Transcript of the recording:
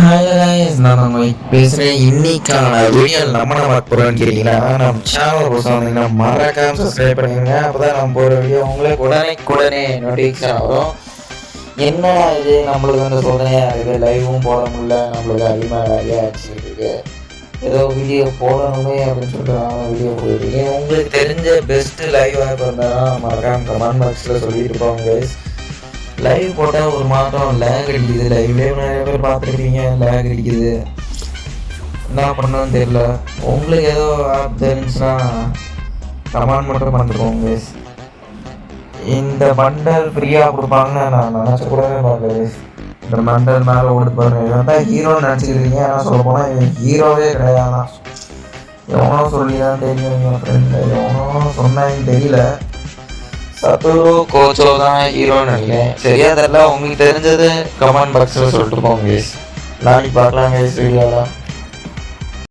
Hi guys, நான் உங்கள் பேசுகிறேன். இன்னைக்கான வீடியோ நம்ம பார்க்க போகிறோம்னு கேட்டீங்கன்னா நம்ம சேனல் புதுசாக வந்தீங்கன்னா மறக்காம சப்ஸ்கிரைப் பண்ணிடுங்க. அப்போ தான் நம்ம போகிற வீடியோ உங்களுக்கு உடனே நோட்டிஃபிகேஷன் வரும். என்ன இது நம்மளுக்கு வந்து சோதனையாக இருக்குது, லைவும் போட முடியல, நம்மளுக்கு அதிகமாக வேலையாக ஆச்சுருக்கு. ஏதோ வீடியோ போடணுமே அப்படின்னு சொல்லிட்டு நான் வீடியோ போயிருக்கேன். உங்களுக்கு தெரிஞ்ச பெஸ்ட்டு லைவாக இருந்தால் மறக்காம கமெண்ட் பாக்ஸில் சொல்லிட்டு போங்க guys. லைவ் போட்டால் ஒரு மாதம் லேக் அடிக்குது. லைவ்லேயே நிறைய பேர் பார்த்துருப்பீங்க, லேக் அடிக்குது. என்ன பண்ணணும்னு தெரியல. உங்களுக்கு ஏதோ ஆப் தெரிஞ்சுன்னா கமெண்ட் மட்டும் பண்ணிருக்கோங்க. இந்த பண்டல் ஃப்ரீயாக கொடுப்பாங்கன்னு நான் நினச்ச கூடவே பார்க்கல. இந்த பண்டல் மேலே ஓடுது பாருங்க, இவன் தான் ஹீரோன்னு நினச்சிக்கிறீங்க. ஆனால் சொல்ல போனால் இவன் ஹீரோவே கிடையாதுண்ணா. எவனோ சொல்லி தான் தெரியும், என் ஃப்ரெண்டு எவனோ சொன்னான்னு தெரியல. சத்துரு கோச்சோ தான் ஹீரோன்னு நினைக்கிறேன். சரியா தெரியல. உங்களுக்கு தெரிஞ்சது கமெண்ட் பாக்ஸில் சொல்லிட்டு போங்க. நாளைக்கு பார்க்கலாம் வீடியோவில்.